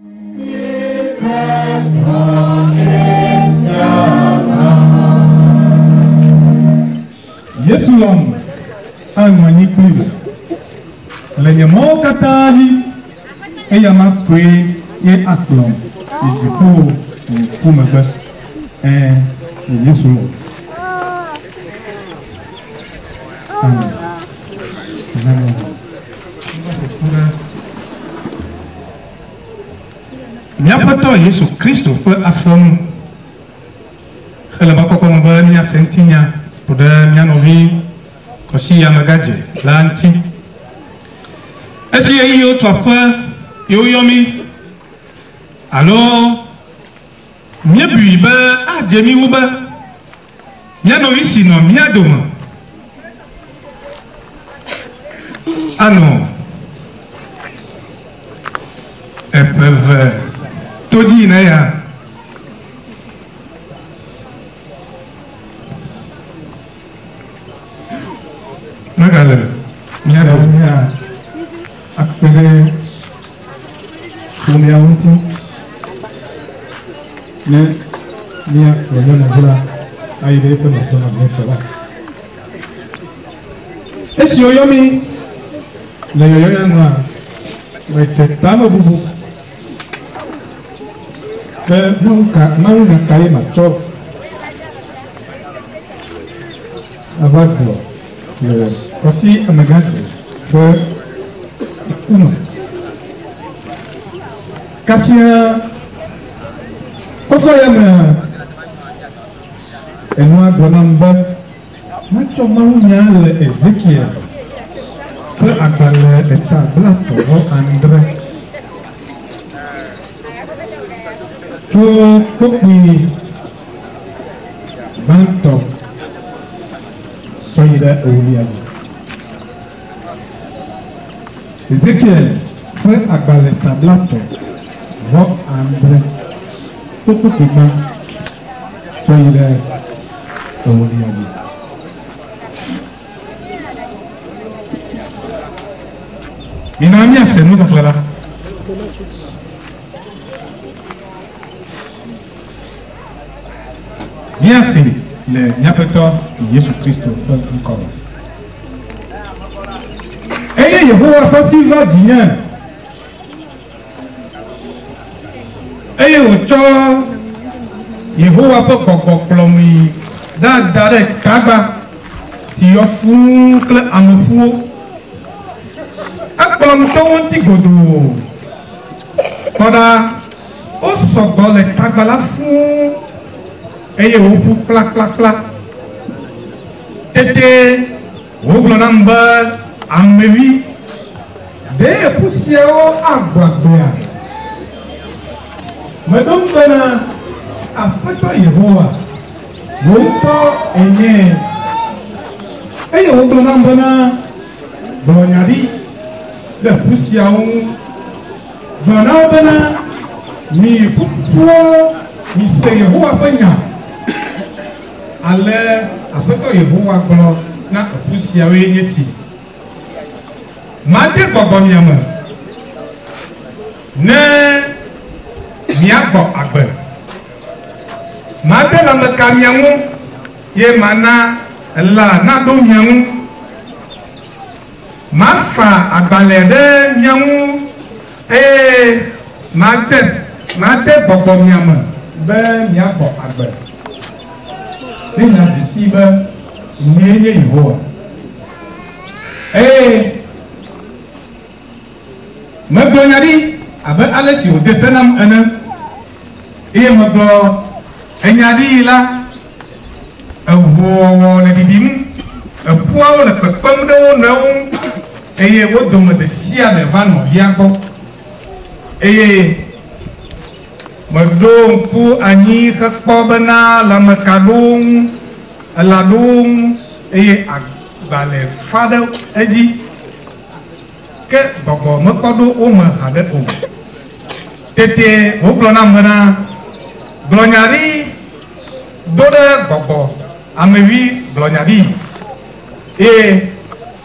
Yesulong ang manikliwe. Lenyamo katali eyamakwe ye aklong ijipo kumebes Yesulong. Amen. Amen. Miapato Yesu Kristo pe afom elaba ko ngba nya sentinya poda nya novi kosi ya magaje lanti esi yo to apa yo yomi alors mia buiba a jemi uba nya novi sino mia doma ano epeve Toji na ya magala miara nya akpere kumia unti ne nia lele na bula aire pe na sona mefala esi oyomi le yoyo na wete tano bubu nunca caí macho abajo così amagante fue uno casi cosa ya me en una gonamba macho maunya le Ezequiel fue acá le está plato o André Tukwi Banto Soyida Ouliaji Ezekiel fue agbale tablato Rock Andre Tukwi Banto Soyida Ouliaji Inamia se nous voilà. Bien c'est le Nyapeto Jésus Christ encore. Et Yehowa fasiva dien. Et ocho Yehowa poko plomi da dare kaba ti ofu kle amofu. Akpolom to wonti godo. Koda o sogo le kagbala fun eye wo fu klak klak klak tete wo glona mba amewi de pusiao agbagba medom bana afeto Yehowa wo to enye eye wo glona mbana bonyari de pusiao glona bana mi pupo mi se Yehowa banya ale afeto Yehowa glo na apusia we nyeti mate gogo miama ne miago agbe mate la mekamiamu ye mana la na do miamu mafa agbale de miamu mate gogo miama be miago agbe Sina disiba nyeye Yehowa. Magonyari abe alesi o desenam ene. Maglo enyadi la wo le bibim. Puao le pepemdo no wo dome de sia de vano yago. Merdong pu anyi kakpobana la makadung aladung agbale fada eji ke bobo makodo uma hade tete oglona mana glonyari dode bobo amewi glonyari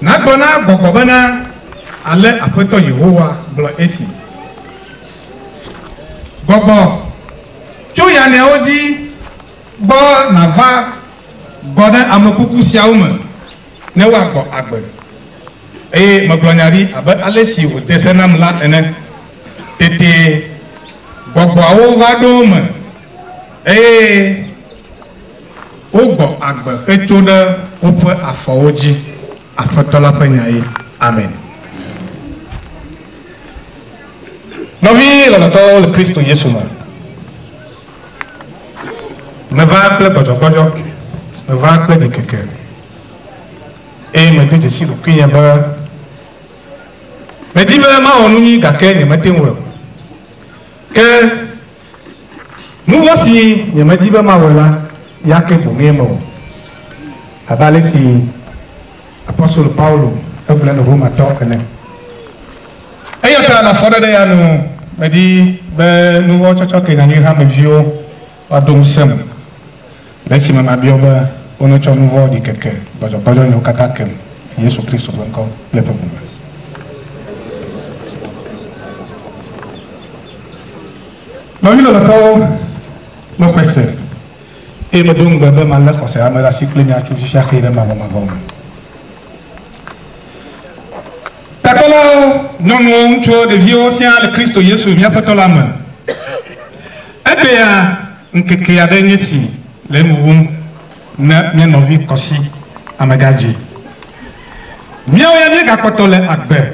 na gbona bobo bana ale apeto Yehowa glo esi Gobo. Tu y en es aussi. Bon, Nava. Godin Amokuku Siaoume. Ne wa go agbe. Et ma gloniari, allez si vous descendez là, tété. Gobo awo vadome. Et. Ogo agbe. Et tout de. On peut affaoji. Afatola penyaï. Amen. Novi le Christ Jésus. Me va appeler Bojo. Me va appeler de quelqu'un. Et me dit ici le Christ. Me dit vraiment on nous dit quelqu'un. Me dit que nous voici. Me dit vraiment voilà. Il y a que pour nous. Abalé si apôtre Paulo. Et plein de vous m'attendent. Et il y a la forêt de nous. Me dit nous voyons que nous avons un vieux à domicile. Mais si maman bien on a un nouveau dit quelqu'un. Bonjour nous katakem. Jésus Christ encore le peuple. Nous avons le temps me question. Et me donne bébé malheur c'est à me la cycle n'y a tout chaque de ma maman. Takola non non tu de vieux le Christ Jésus vient pas la main. Et bien nkeke ya denye si le mou na mien novi kosi amagaji mia ya ni gakotole agbe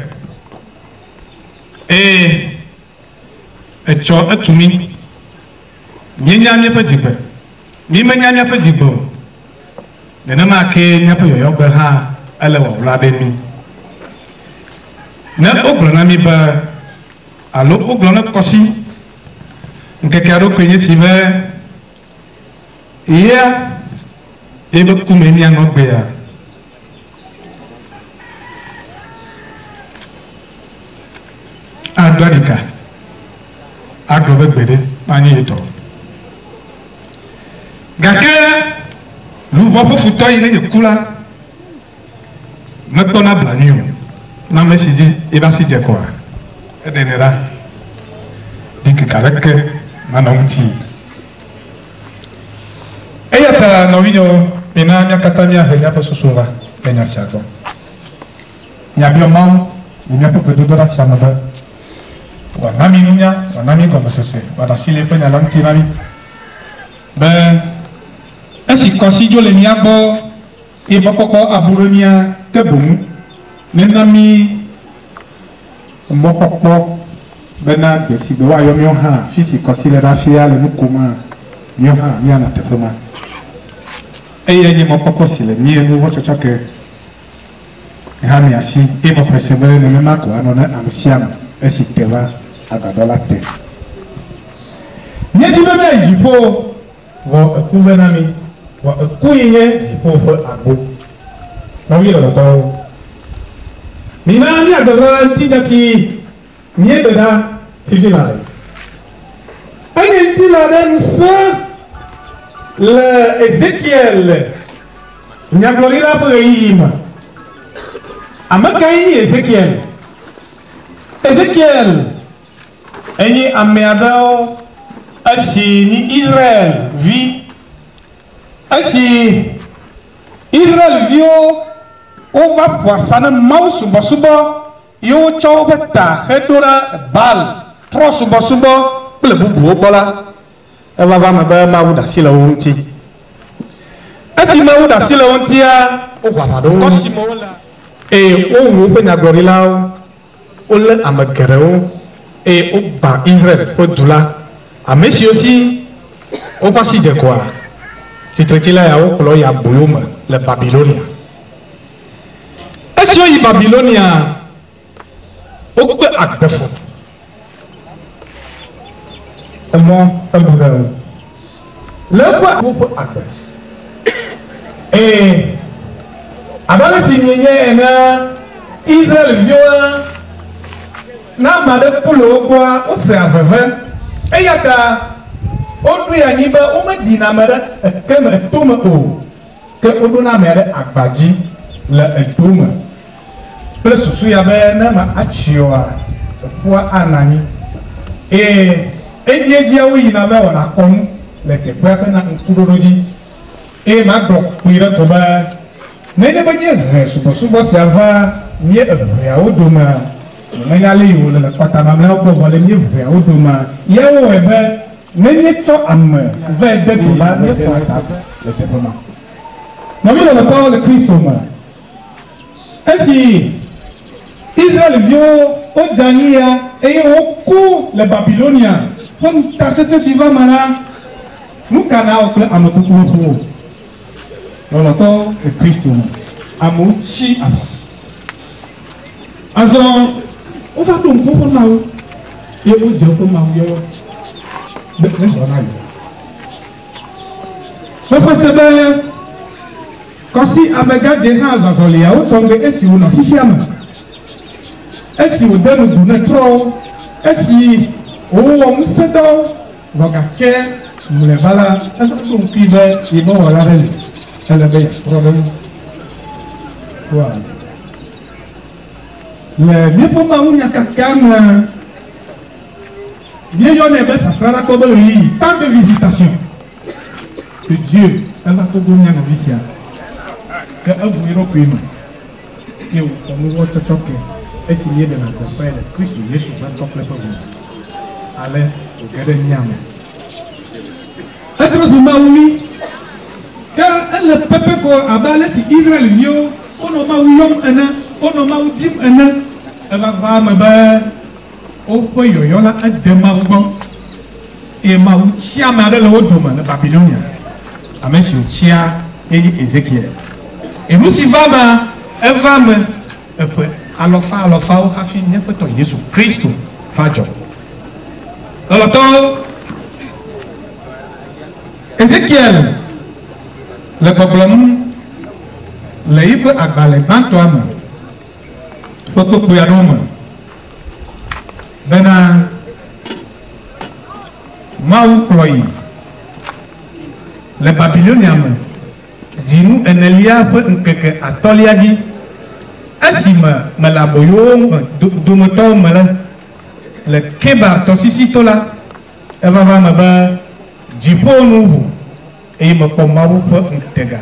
echo etumi nyenya mi pe jibe mi menya mi pe jibo de na ma ke nya pe yoyo gbe ha ele wo la de mi na oglo na mi ba alo oglo na kosi nkeke aro kwenye si be iya ebe kumeni anogbe ya adwadika aglobe gbede manye eto gake lubo po futo yi ne kula meto na blanyo na mesiji eba si je kwa edenera dike kareke mana mti eyata novinho mina nya katamia henya pesusura enya siazo nya biomau nya pepedo dora siamada wanami nunya wanami komosese wala sile penya lanti nami ben esi konsidio le miabo e bokoko aburonia kebum nenami mbokoko bena besi do ayo mi ha fisi consideration le mukuma mi ha mi ana tefema eye ni mokoko sile mi enu wo chochoke ha mi asi e mo presebe ne mema ko ano na amsiam esi tewa agadola te ni di bebe jipo wo ekuvena mi wo ekuye jipo fo agbo no wi lo to mi na ni adola tijati Mieux de là, tu dis la le Ézéchiel, il y a glorieux la Brahim. Amakaini Ézéchiel. Ézéchiel, il y a améadao, asi ni Israël, vi, asi Israël vio, on va poissonner maus suba. Yo chow beta hedora bal tro subo le bubu bola e va ma ba ma wuda sila wonti asi ma wuda sila wonti a o gwa ma do kosimo la e o wo pe na gorila o le amagereo e o ba Israël o dula a mesi aussi o pasi je quoi titretila ya o kolo ya boyoma le Babylonia asi o yi Babylonia o gbé agbẹfọ ẹmọ ẹmọdé o lẹgbẹ àkókò àgbẹ abalẹsi nyẹnyẹ ẹnà Israẹl viora n'amade kpolo gbọa o sẹ afẹfẹ eyata o du yanyi bẹ o me di n'ame ɖe ekeme etome o ke o do n'ame ɖe agbadzi le etome. Kple susu ya be ne ma atsioa efua ananyi Edia oui na ba wana kon le te kwa na ntudoji e ma do kuira to ba ne de ba nye subo si ava nye ya odoma na ya le yo le pata na na ko le nye ya odoma ye wo ebe ne nye to am va de to la ne pata le te bona na mi le pa le Christo ma esi Israël vio o Dania et au coup les Babyloniens comme ta ce qui va mana nous canaux que amoto pour le Christ amu si avant alors on va donc pour nous et on dit pour nous yo de ce journal je pense que quand si abega déjà dans les autres tomber est sur nous qui esi o denu du ne tro esi o mu sedo voga ke mu le bala esa so nki be ibo wala re ele be problem wa le mi po ma unya kakam bien yo ne be ça sera comme lui tant de visitations que Dieu esa ko dunya no vicia que abu iro primo que o como você toque esse dia de la campagne de Cristo Jesus va complètement allez au gade nyame atro zuma umi car le peuple ko abale si Israël yo ono ma uyom ana ono ma udim ana ela va ma ba o po yo la adema ugo e ma uchia ma de lo doma na Babylonia amesi uchia e Ezekiel e musi vama evama efe alofa o hafi nyepeto Yesu Kristo fajo loloto Ezekiel le problème le ipe agbale banto ama popo ya noma bena mau ployi le Babyloniens dinu enelia pe nkeke atolia di asima malaboyo dumoto mala le kebar to sisito la eva va maba jiponu e mo komawu po ntega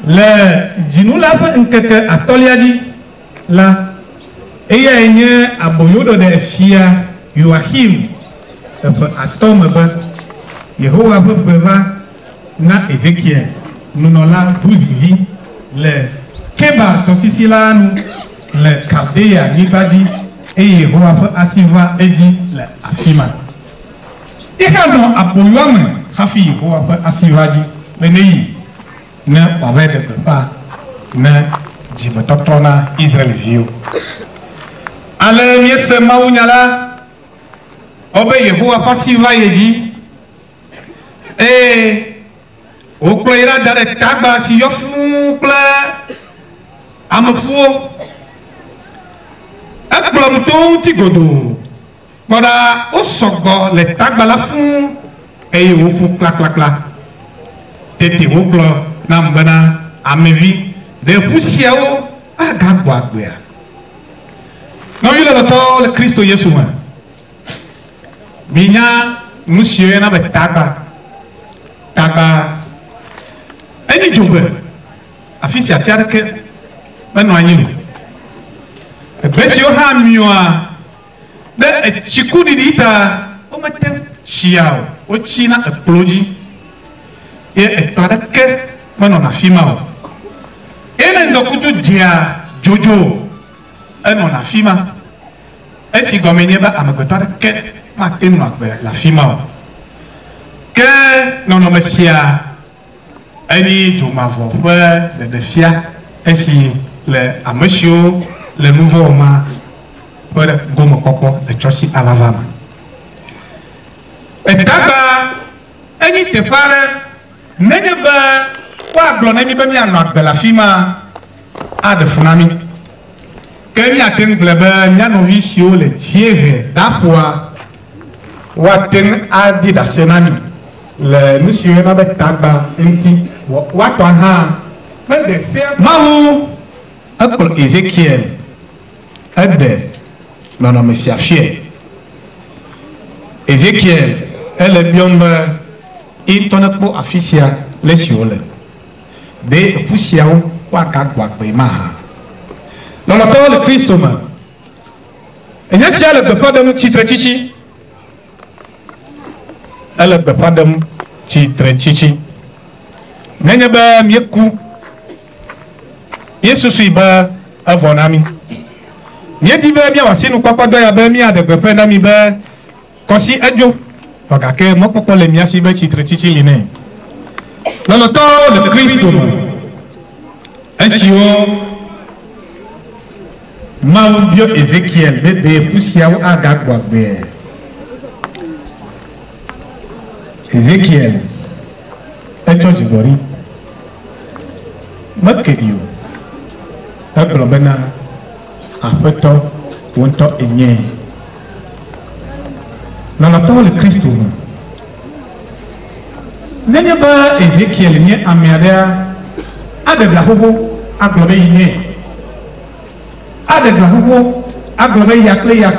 le jinula po nkeke atoliadi la eya enye aboyodo de fia Joachim efa atoma ba Yehowa po beva na Ezekiel nunola buzivi le Keba to sisi la nu le Kaldea nibadi e Yehowa fa asiva eji le afima. Ika no apoyame hafi Yehowa fa asiva ji leneyi ne wawe de pepa ne jimetotona Israel vio. Ale miese maunyala obe Yehowa fa asiva yeji e okloira dare tagba si yofu pla amefuo ekplɔm to ti godo kpɔɖa wo sɔgbɔ le tagba la fún eye wo ƒu kplakplakpla tete wo gblɔ nam bena amevi de ƒu siawo agagbɔ agbea nɔvi lɔlɔtɔ le Kristo Yesu me minya nu siwo yɔna be tagba enyi dzogbe afi sia ti aɖeke menɔ anyi o ebe siwo hã mioa ɖe etsikuɖiɖi ta womete tsia o wotsi na ekplo dzi ye etɔ aɖeke menɔna afi ma o eye ne ŋdɔkutsu dzea dzodzo enɔna afi ma esi gɔme nye be amegbetɔ aɖeke mate nɔ agbe le afi ma o ke nɔnɔme sia enyi dzomavɔ ƒe ɖeɖefia esi le ame siwo le nuvɔ ma ƒe gomekpɔkpɔ le tsɔsi avava me. Etagba enyi teƒe aɖe nenye be woagblɔ na mi be mianɔ agbe le afi ma aɖe fu na mi ke miate ŋu gblɔ be mia nɔvi siwo le dziehe ɖaƒoa woate ŋu adi ɖase na mi le nu siwo yɔna be tagba ŋuti woatɔ hã be de se Mawu ekplɔ Ezekiel ede nɔnɔme sia fie Ézéchiel, elle est bien, il t'en a pour afficher les sioles. Des poussières, quoi qu'à maha. Dans la parole de Christ, et n'est-ce qu'elle ne peut pas de titre chichi? Elle ne peut pas de titre chichi. N'est-ce pas mieux coup? Yesu suis ba avant ami. Mieux dit bien voici nous quoi doit y avoir mis à de peu d'ami ba consi adjo. Parce que moi pourquoi les miens si ba titre chichi liné. Dans le temps de Christ, est-ce Maubio Ézéchiel, de poussière à Gagwabé. Ézéchiel, est-ce que Gori? Makedio, Aglobena, Apeto, Wonto et Nien. Dans la parole de Christ, n'est pas Ézéchiel, Nien Améria, Adeblahobo, Aglobé Nien. Ada gahubo aglobe yakleya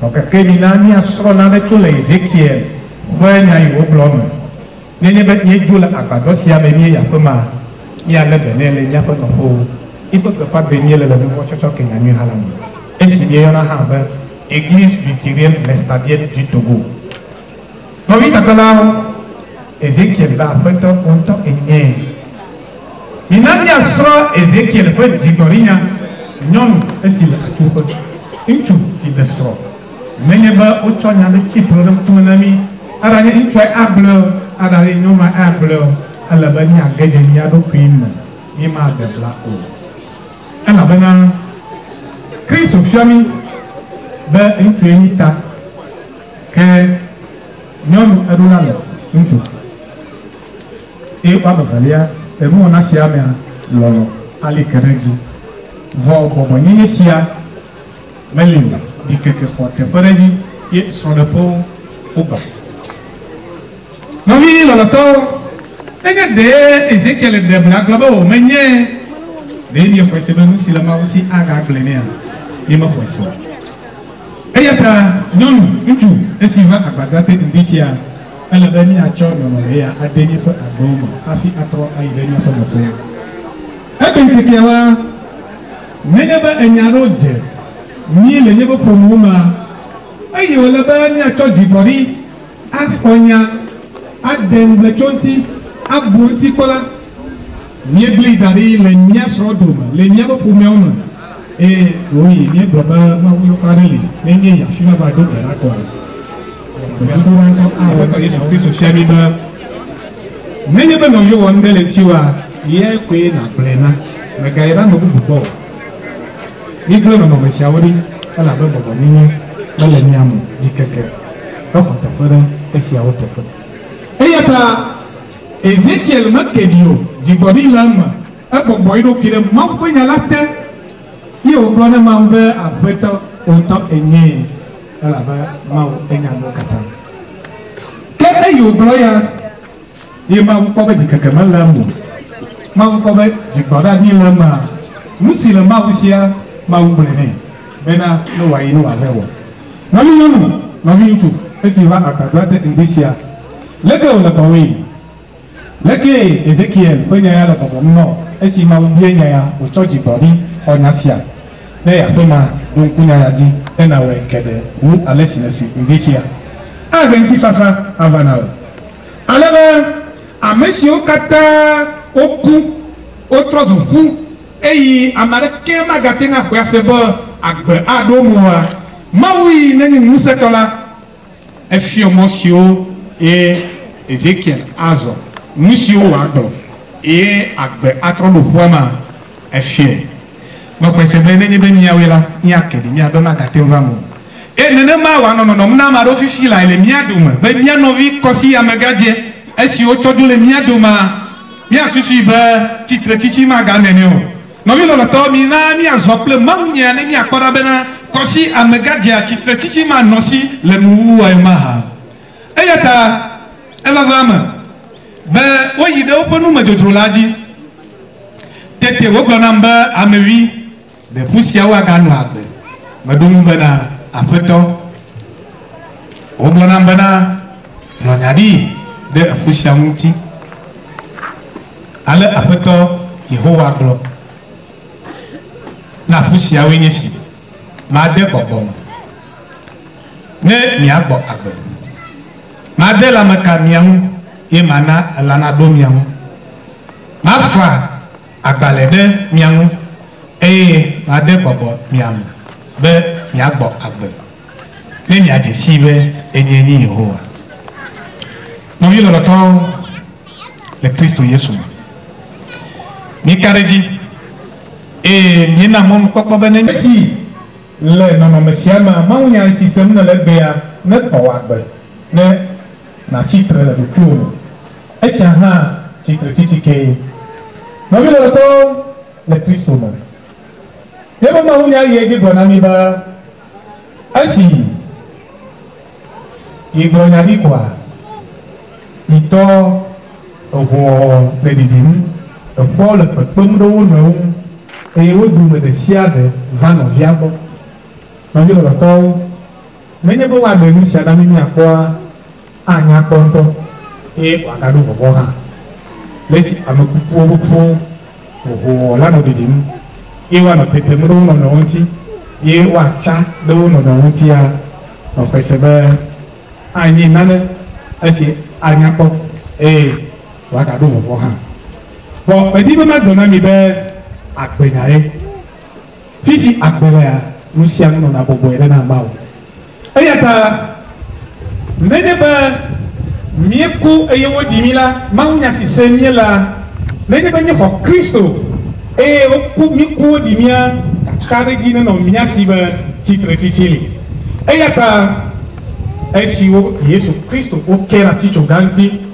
donc kemina ni asro na de tole Ézéchiel voya yi oblom nenye bet ye jula agbado sia be ni ya fema ya le benele nya fa no il faut que pas benye le mo chocho ke na ni halami et si ye na ha ba église luthérienne l'estadienne du Togo no vi takala Ézéchiel ba feto onto enye minani asro Ézéchiel fe zigorinya non, est-ce une chose qui le sort. Mais il y a autre chose qui peut nous ami. Alors, il faut able, alors il nous m'a able, à la bannière à gagner d'aucune, il m'a de là-haut. Alors, maintenant, Christ au Fiami, ben, une féminita, que non, elle a une chose. Et pas de valia, et moi, on a si à l'on, allez, que vont comme Ninesia, Melinda, dit que tu paradis et sur le pont au bas. Non, oui, le temps, il y a des Ézéchiel de Black là-bas, mais il y a des lieux pour se venir si la main aussi à Gaglénia. Il m'a fait ça. Et il y a ta non, une chose, et s'il va à Bagdad, il dit elle a venu à Tchon, et à Déni pour à Goma, à Fi à Trois, à Idénia pour le pont. Et bien, il y a Neneba enyaroje ni le nyebo pomuma ayi wala ba ni atoji bori akonya ademble chonti abunti kola ni egli dari le nya srodoma le nyebo pomuma e oui ni baba ma wuyo kareli ne ni ya shima ba do era ko ya do ran ko a wa ka yesu kristo shami ba neneba no yo wondele tiwa ye kwe na plena na gaira no bubo ni glo no me siawori ala be bobo ni bale ni amu dikeke ko ta fere e siawo to fere e yata Ézéchiel makedio jibodi lama e bobo ido kire ma ko nya late ye o glo na ma be afeto onto enye ala ba ma o enya no kata ke e yo glo ya ye ma ko be dikeke ma lamu ma ko be jiboda ni lama musi le ma usia Maumbrene, Bena, no way, no avail. No, you, as you are at Indicia. Let go of the boy. Let go, Ezekiel, when you are at the no, as you mount Yaya, or Georgie body, or Nasia. There, Toma, Dunkunaji, and I will get it, who are listeners in this year. I went to Fafa, Havana. However, I miss you, Kata, Oku, Otrozu. Eyi amareke magatenga kwa sebo agbe adomoa mawi neni musetola efio mosio e Ézéchiel azo musio agbo e agbe atrodo poama efie makwe sebe neni be miawela nyakedi nya do magatenga mo e nene ma wa no na ma do fifi la ele miaduma be mia novi kosi amegaje esi o chodule miaduma mia susu be titre chichi maganene o no mi lo to mi na mi azople mawnya ne mi akora bena kosi amegadia titre chichi ma nosi le mu wa ma eyata ela vama be oyide oponu majodrolaji tete wo gbonamba amewi de pusia wa ganu agbe madum bena afeto Oblona bena lonyadi de afusiamuti. Ale apeto Yehowa glo. Na afusia wenyesi. Ma de bobom. Ne miagbo agbe. Ma de la maka miamu ye mana lana do miamu. Ma fa agbale de miamu ma de bobo miamu be miagbo agbe. Ne miaje sibe enyenyi Yehowa. No yilo loto le Kristo Yesu. Mi kareji mi na mom kokko bene si le no mesiama maunya system na le bea ne powagbe ne na chitre le dukuno esia ha chitre tichike no yilo loto le Kristo mo yebo maunya yeje gona mi ba asi yigonya bikwa ito oho dedidim o le pepem do no e o du me de sia de vano viabo no yo lo to menye bo wa de ni sia da mi akwa anya konto e wa ka do bo ha lesi amakuku obuku oho la no dedidim e wa no tete mo no no onti e wa cha do no no onti ya no pesebe anyi nane asi anya ko wa ka do bo ha bon edi be ma dona mi be agbenya e fisi agbenya nu sia no na bobo ere na bawo eyata menye ba mieku eyewo dimila maunya si semiela menye ba nye ko Kristo oku miku dimia kare gine no minya si ba chitre chichili eyata esiwo Yesu Kristo o kera chicho ganti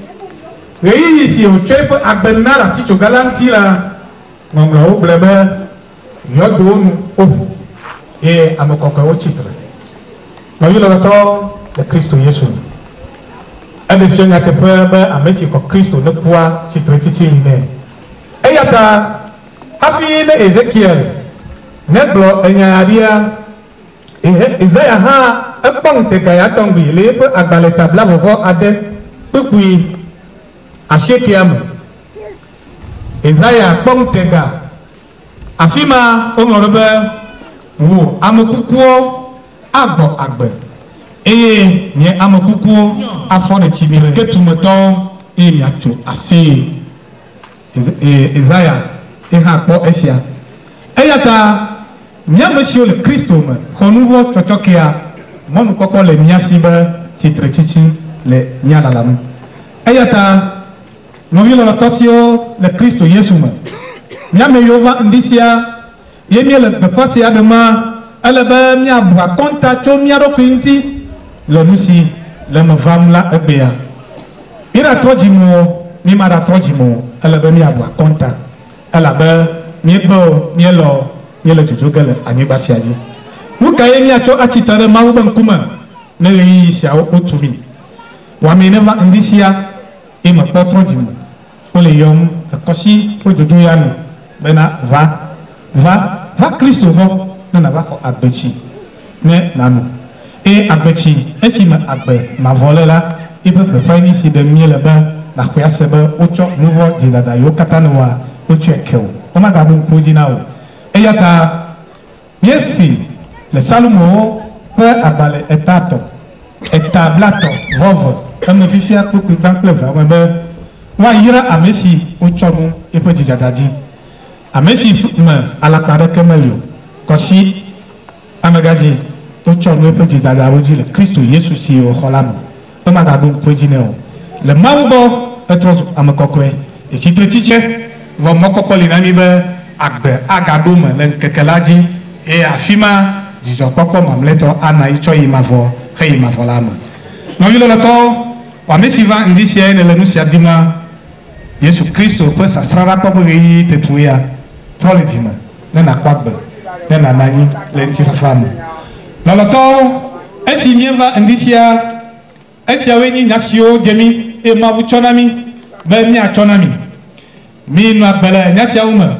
Reyi si o chepe agbenara ticho galanti la ngomla o blebe yodonu o amokoko o chitre. No yilo to de Kristo Yesu. Ebe fyenga te pebe amesi ko Kristo ne kwa chitre chichi ne. Eyata hafi ne Ezekiel ne blo enyaria Isaiah ha ekpong te gaya tombi le pe agbale tabla vovo ade pekui Ashekiam Isaiah Pongtega Afima Omorobe Wu Amokukuo Agbo Agbe nye Amokukuo Afone Chimire Ketumoton Miacho Ase Isaiah Eha Esia Eyata Mia Monsieur le Christo Honouveau Chochokia Mon Koko le Miasibe Chitre Chichi le Niadalam Eyata no yelo la tosio le Kristo Yesu ma nyame yova ndisia yemi le bekwasi adema elebe mia bua konta cho mia ro pinti le nusi le novam la ebea ira tojimo mi mara tojimo elebe mia bua konta elebe mi bo mi lo jujugele ani basiaji muka yemi acho achitare mawu bankuma ne yi sia otumi wa mi neva ndisia ima potro jimo ole yom kosi ko jojo yanu bena va Kristo bo na va ko agbechi ne nanu agbechi esima agbe ma volela ibe pe fani si de miele ba na kwa sebe ocho nouveau jidada yo katanwa ocho ekeo o ma ga bu koji nawo yata merci le Salomo pe abale etato etablato vovo comme vifia ko ku bank va be wa yira amesi ochonu efo jijadaji amesi ma alapare kemelio kosi amagaji ochonu efo jijada oji le Kristo Yesu si o holamo o ma ga bu pojineo le mawbo etro amakokwe e chitre chiche vo mokoko linami be agbe agado me le kekelaji afima jijo popo mamleto ana icho imavo he imavo lama no yilo lato wa mesi va ndisia ne le nusia dima Yesu Kristo pe sasrara popo yi tetuya tolejima na kwagbe na nani le ntifafamu loloto esi mieva ndisia esi aweni nyasio jemi e mabuchonami be mi achonami mi no agbele nyasia uma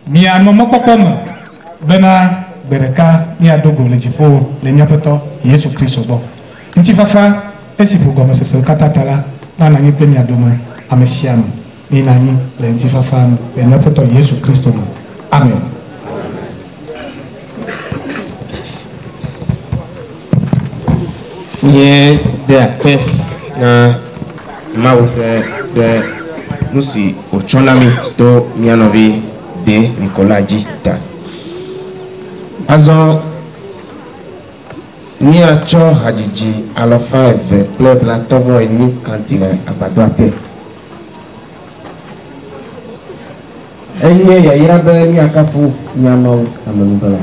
mi ano mokpokoma bena bereka mi adogo le jifo le nyapeto Yesu Kristo bo nti fafa esi program sese katatala na na nyipe ni adoma amesiam ni nani le nti fafa no le na poto Yesu Kristo no amen. Nye de akpe na mawu de musi ochonami to mianovi de Nicolas Jita. Azon ni acho hajiji alofa eve club la tobo ni kantire abado ate. Eye ya irabe ni akafu ni amawu amanubala.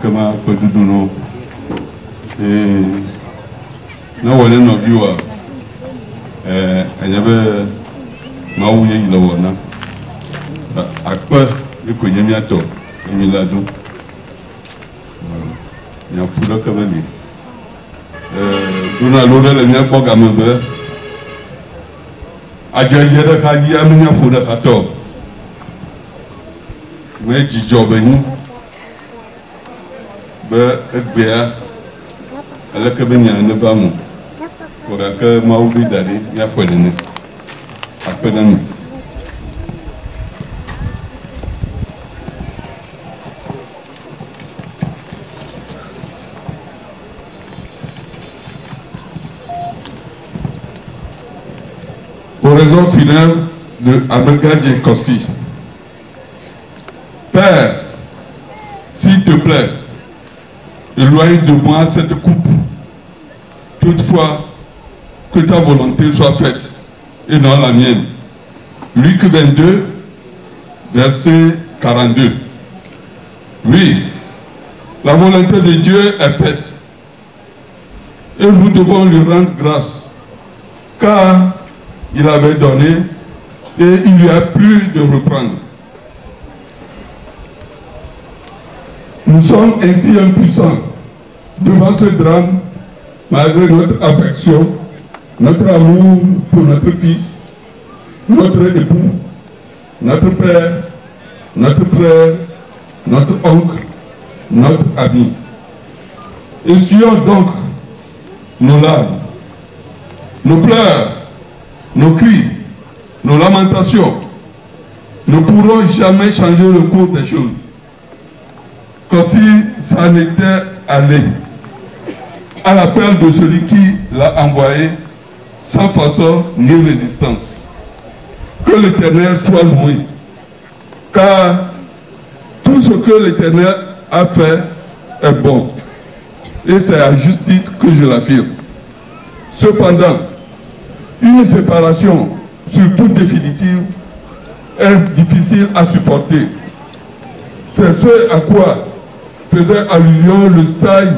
Kama kwa duduno na wale no biwa anyabe mawuye ila wana akpa iko nyamia to emilado nya fuda kama ni duna lora le nya kwa gambe ajajere ka ji amnya fuda ka to me jijobe ni ba ebea ala ka benya ne bamu wala ka mawbi dari ya fodene apedan oraison finale de Amelgadji Kossi. Père, s'il te plaît, éloigne de moi cette coupe. Toutefois, que ta volonté soit faite et non la mienne. Luc 22, verset 42. Oui, la volonté de Dieu est faite. Et nous devons lui rendre grâce, car il avait donné et il lui a plu de reprendre. Nous sommes ainsi impuissants devant ce drame, malgré notre affection, notre amour pour notre fils, notre époux, notre père, notre frère, notre oncle, notre ami. Essuyons donc nos larmes, nos pleurs, nos cris, nos lamentations. Ne pourront jamais changer le cours des choses. Comme si ça n'était allé à l'appel de celui qui l'a envoyé sans façon ni résistance. Que l'Éternel soit loué. car tout ce que l'Éternel a fait est bon, et c'est à juste titre que je l'affirme. Cependant, une séparation, surtout définitive, est difficile à supporter. C'est ce à quoi faisait allusion le sage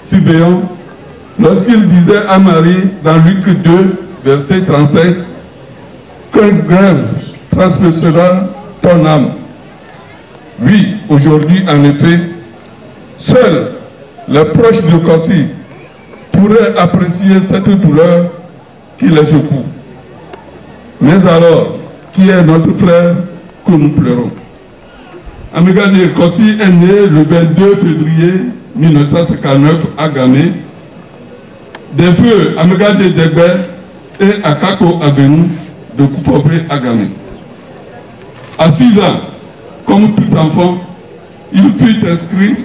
Sibéon lorsqu'il disait à Marie dans Luc 2, verset 35, qu'un grêle transpercera ton âme. Oui, aujourd'hui, en effet, seuls les proches de Kossi pourraient apprécier cette douleur qui les secoue. Mais alors, qui est notre frère que nous pleurons? Amégadé Kossi est né le 22 février 1959 à Gamé. Des feux Amégadé Degbe et Akako Abenou de Koufofé à Gamé. À 6 ans, comme tout enfant, il fut inscrit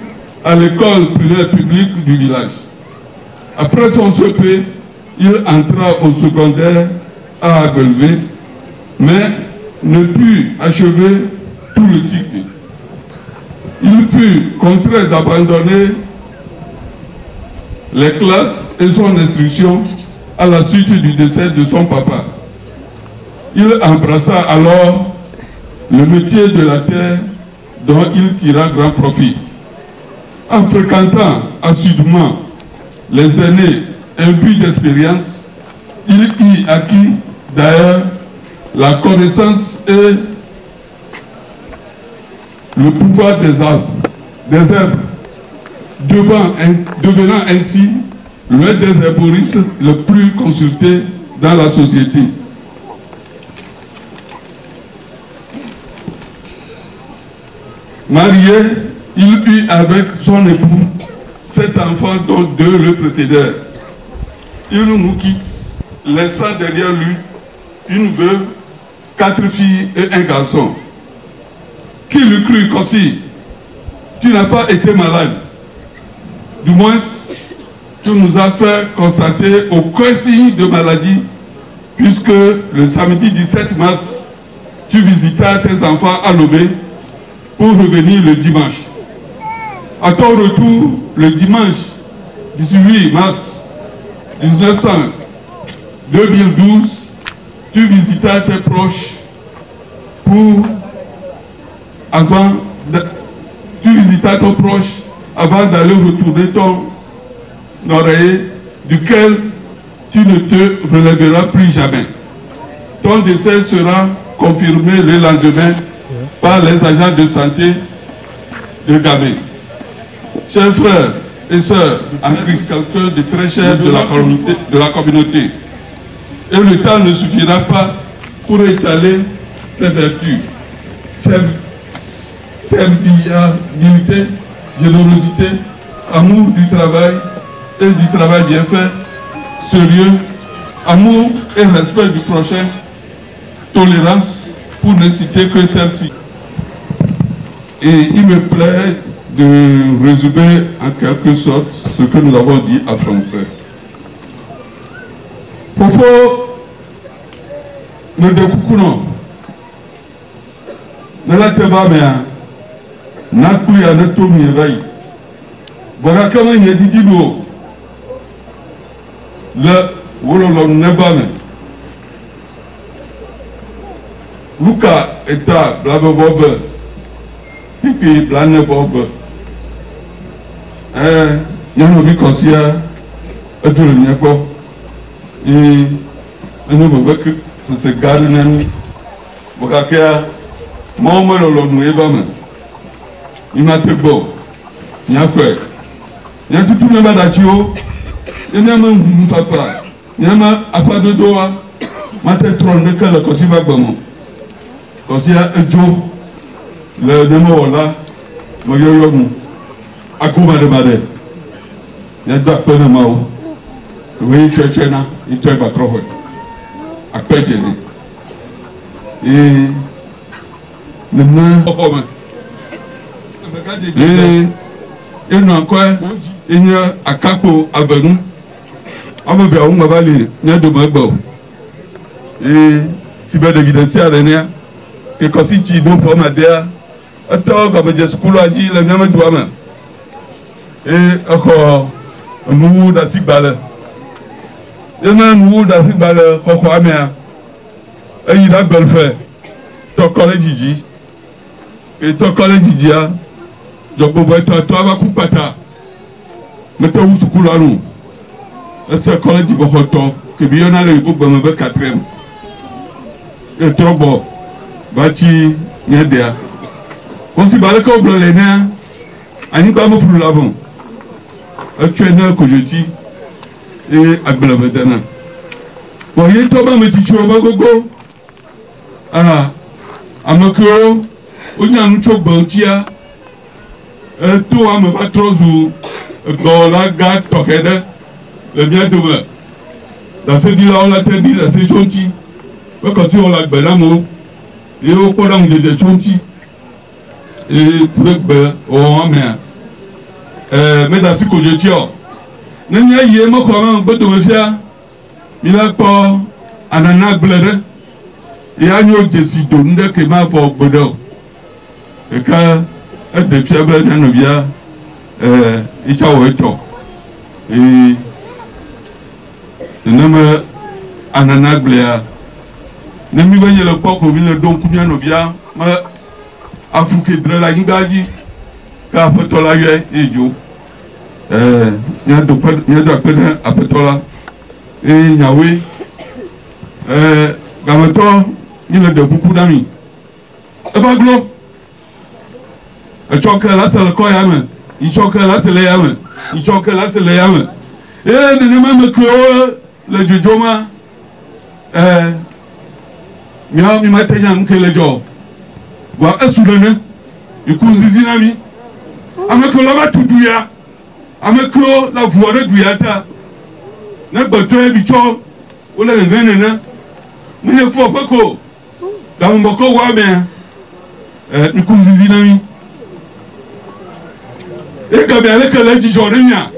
à l'école primaire publique du village. Après son CP, il entra au secondaire à Agolvé, mais ne put achever tout le cycle. Il fut contraint d'abandonner les classes et son instruction à la suite du décès de son papa. Il embrassa alors le métier de la terre dont il tira grand profit. En fréquentant assidûment les aînés imbus d'expérience, il y acquit d'ailleurs la connaissance et le pouvoir des herbes, devenant ainsi l'un des herboristes le plus consulté dans la société. Marié, il eut avec son époux 7 enfants dont 2 le précédèrent. Il nous quitte, laissant derrière lui une veuve, 4 filles et un garçon. Qui l'eût cru qu'aussi tu n'as pas été malade? Du moins, tu nous as fait constater aucun signe de maladie, puisque le samedi 17 mars, tu visitas tes enfants à Lomé pour revenir le dimanche. À ton retour, le dimanche 18 mars 2012, tu visitas tes proches avant d'aller retourner ton oreiller, duquel tu ne te relèveras plus jamais. Ton décès sera confirmé le lendemain par les agents de santé de Gamé. Chers frères et sœurs, en Christ, quelqu'un de très cher de la communauté. Et le temps ne suffira pas pour étaler ses vertus, serviabilité, générosité, amour du travail et du travail bien fait, sérieux, amour et respect du prochain, tolérance, pour ne citer que celle-ci. Et il me plaît de résumer en quelque sorte ce que nous avons dit en français. Pourquoi nous découvrons ne la teba mea n'a plus à notre tour m'éveille. Voilà comment il y a dit l'eau. Le wololom nebame. Luka eta blabobobe. Pipi blanebobe. Yanobi consia et tout le niako. Et nous voulons que ce se garde nani. Voilà que mon mololom nebame. Il m'a fait beau. Il y a quoi? Il y a tout le monde d'Atio. Il y a même un papa. Il y a même un papa de Doha. Il m'a fait trône que le Kossi va bon. Kossi a un jour. Le numéro là. Je vais vous à Kouma de Badé. Il y a deux peu de Mao. Oui, tu es Tchena. Il te va trop. À Pétélé. Et maintenant, et nous encore, il y a un capo à Benou. On me verra où on va aller. Il y a de Magbo. Et si bien d'évidence à René, que constitue nos pommes à terre. Attends, comme je suis à dire, le même doigt. Et encore, nous, dans 6 balles. Et même nous, dans 6 balles, encore à mer. Et il a belle fait. Ton collègue Didi. Et ton collègue Didi, je peux voir toi, va couper ta. Mettez où ce coup là, nous. Et c'est le collègue Didi, que bien a le groupe de 4e. Et trop bon. Bati, Yadea. On s'y balade comme le lénin. Ani pas me flou là-bas. Actuellement, que je dis. Et à Glabedana. Bon, il y a toi, mais tu as gogo. Ah, à ma queue, on y a un choc bantia. Toi, me va trop ou dans la gare, toquette, le bien demain. Dans ce dit-là, on l'a dit, là, c'est gentil. Quand si on l'a belamo, et au courant de gentil. Et pour le ben, oh, mais dans ce que je dis, n'y a eu moi comment on peut te faire. Il a pas un anableur. Et à nous décidons de que ma voix bodo. Et quand elle devient bien bien, il t'a oué toi. Et le nom anableur. Ne m'y voyez le porc au milieu donc bien ou bien, mais à fouquer de la Yingaji, car Petola et Joe. Il y a de peine à Petola et Yahweh. Gamato, il a de beaucoup d'amis. Et pas glo. Et choque là, c'est le coyamen. Il choque là, c'est les yamen. Il choque là, c'est les yamen. Et ne même que le Jujoma. Mi matenya que le jour. Wa esudene. Ikuzi dinami. Ameko la batuduya. Ameko la voix de duyata. Ne bateau bicho. Ola ngenena. Mwenye kufa pako. Kama mboko wame. Ikuzi dinami. Eka be aleka la jijorenya.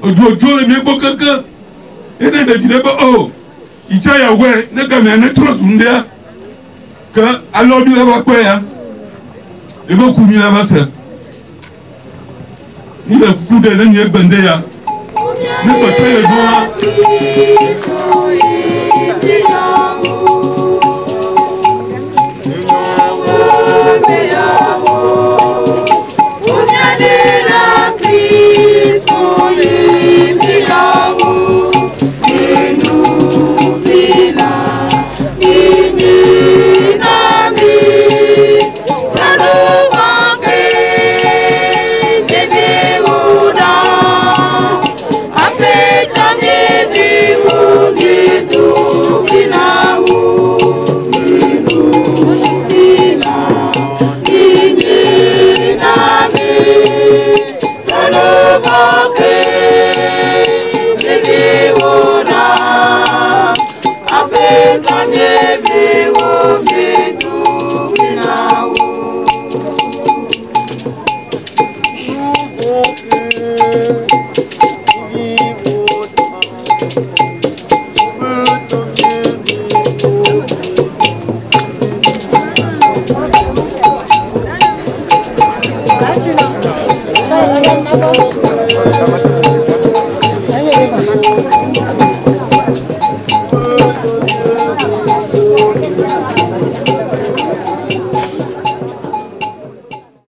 Ojo le meko kaka. Ene de bideba oh. Ichaya we ne kama ne trosundia. Que alors du là-bas quoi ya et beaucoup mieux là-bas c'est il a beaucoup de lignes bandées ya ne pas très loin